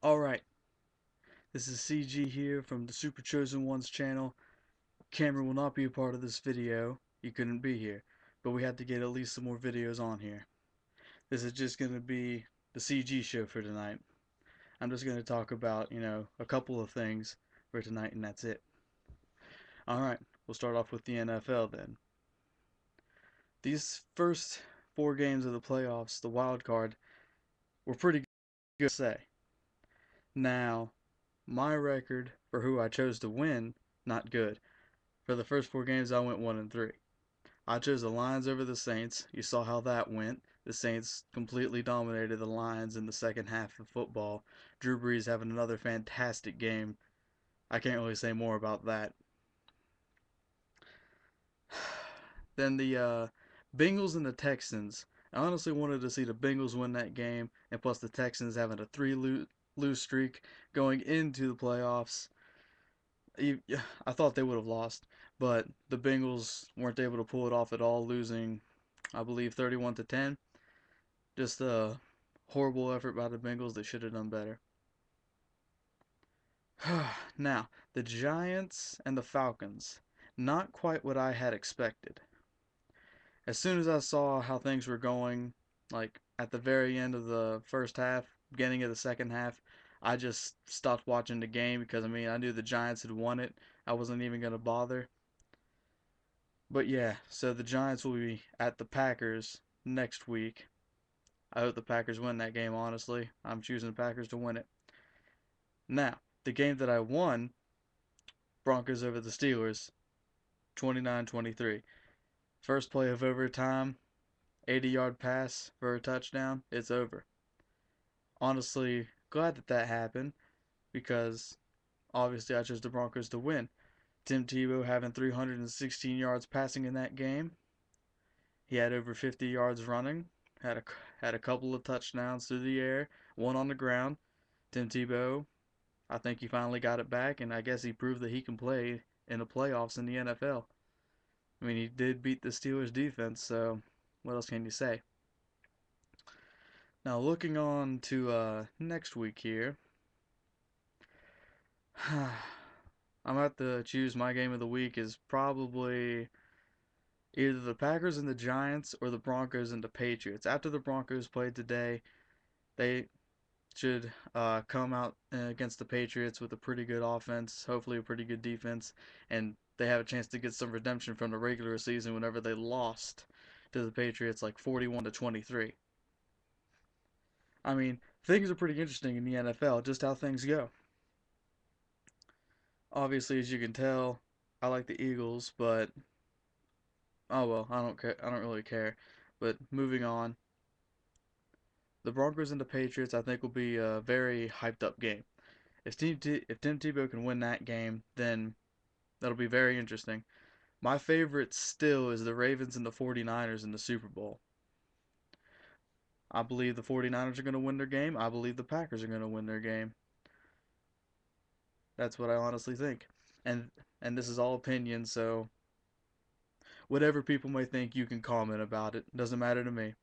Alright, this is CG here from the SuperChosenOnes's channel. Cameron will not be a part of this video. He couldn't be here, but we had to get at least some more videos on here. This is just going to be the CG show for tonight. I'm just going to talk about, a couple of things for tonight, and that's it. Alright, we'll start off with the NFL then. These first four games of the playoffs, the wild card, were pretty good to say. Now, my record for who I chose to win, not good. For the first four games, I went 1-3. I chose the Lions over the Saints. You saw how that went. The Saints completely dominated the Lions in the second half of football. Drew Brees having another fantastic game. I can't really say more about that. Then the Bengals and the Texans. I honestly wanted to see the Bengals win that game, and plus the Texans having a three lose streak going into the playoffs. I thought they would have lost, but the Bengals weren't able to pull it off at all, losing, I believe, 31-10. Just a horrible effort by the Bengals. They should have done better. Now, the Giants and the Falcons. Not quite what I had expected. As soon as I saw how things were going, like at the very end of the first half, beginning of the second half, I just stopped watching the game because I knew the Giants had won it. I wasn't even going to bother. But yeah, so the Giants will be at the Packers next week. I hope the Packers win that game, honestly. I'm choosing the Packers to win it. Now, the game that I won, Broncos over the Steelers, 29-23. First play of overtime, 80-yard pass for a touchdown. It's over. Honestly, glad that happened because obviously I chose the Broncos to win. Tim Tebow having 316 yards passing in that game. He had over 50 yards running. Had a couple of touchdowns through the air, one on the ground. Tim Tebow, I think he finally got it back, and I guess he proved that he can play in the playoffs in the NFL. He did beat the Steelers defense, so what else can you say? Now, looking on to next week here, I'm going to have to choose my game of the week is probably either the Packers and the Giants or the Broncos and the Patriots. After the Broncos played today, they should come out against the Patriots with a pretty good offense, hopefully a pretty good defense, and they have a chance to get some redemption from the regular season whenever they lost to the Patriots like 41-23. Things are pretty interesting in the NFL, just how things go. Obviously, as you can tell, I like the Eagles, but oh well, I don't care. I don't really care. But moving on, the Broncos and the Patriots, I think will be a very hyped up game. If Tim Tebow can win that game, then that'll be very interesting. My favorite still is the Ravens and the 49ers in the Super Bowl. I believe the 49ers are going to win their game. I believe the Packers are going to win their game. That's what I honestly think. And and this is all opinion, so whatever people may think, you can comment about it. Doesn't matter to me.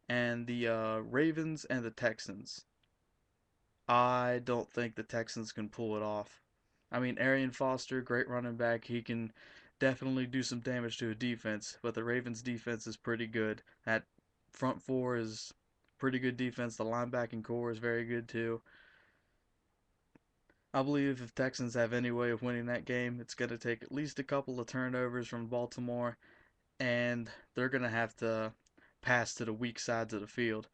And the Ravens and the Texans. I don't think the Texans can pull it off. Arian Foster, great running back. He can definitely do some damage to a defense, but the Ravens' defense is pretty good. That front four is pretty good defense. The linebacking core is very good too. I believe if Texans have any way of winning that game, it's going to take at least a couple of turnovers from Baltimore, and they're going to have to pass to the weak sides of the field.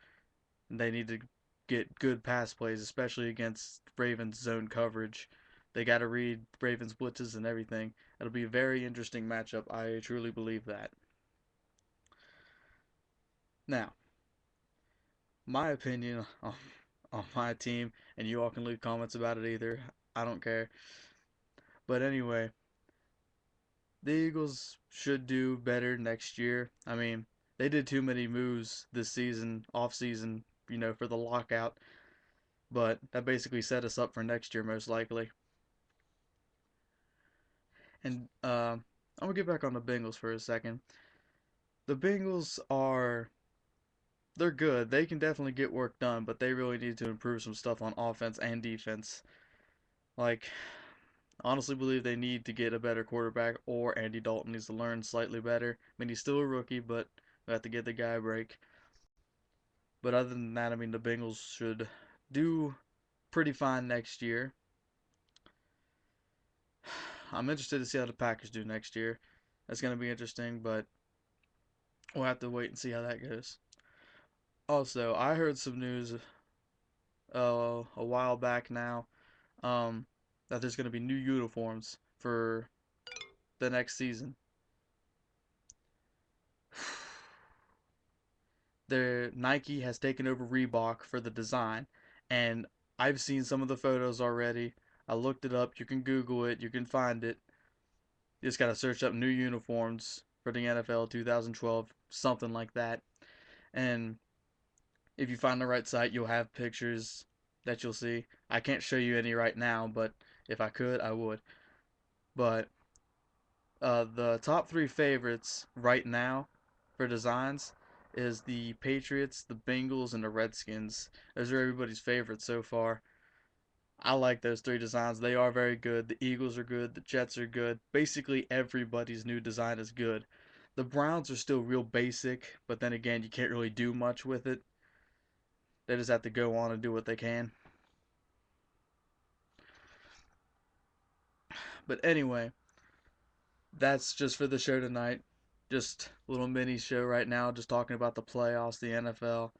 They need to get good pass plays, especially against Ravens zone coverage. They got to read Ravens blitzes and everything. It'll be a very interesting matchup. I truly believe that. Now, my opinion on my team, and you all can leave comments about it either. I don't care. But anyway, the Eagles should do better next year. They did too many moves this season, off season, for the lockout. But that basically set us up for next year, most likely. And I'm gonna get back on the Bengals for a second. The Bengals are they're good. They can definitely get work done, but they really need to improve some stuff on offense and defense. Like, honestly believe they need to get a better quarterback, or Andy Dalton needs to learn slightly better. I mean, he's still a rookie, but we have to give the guy a break. But other than that, I mean, the Bengals should do pretty fine next year. I'm interested to see how the Packers do next year. That's going to be interesting, but we'll have to wait and see how that goes. Also, I heard some news a while back now um, that there's going to be new uniforms for the next season. Their Nike has taken over Reebok for the design, and I've seen some of the photos already. I looked it up. You can Google it. You can find it. You just gotta search up new uniforms for the NFL 2012, something like that. And if you find the right site, you'll have pictures that you'll see. I can't show you any right now, but if I could, I would. But the top three favorites right now for designs is the Patriots, the Bengals, and the Redskins. Those are everybody's favorites so far. I like those three designs. They are very good. The Eagles are good. The Jets are good. Basically, everybody's new design is good. The Browns are still real basic, but then again, you can't really do much with it. They just have to go on and do what they can. But anyway, that's just for the show tonight. Just a little mini show right now, just talking about the playoffs, the NFL.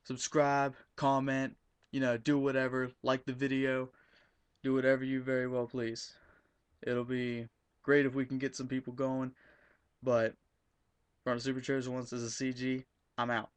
Subscribe, comment, do whatever, like the video, do whatever you very well please. It'll be great if we can get some people going, but from Super Chosen Ones as a CG, I'm out.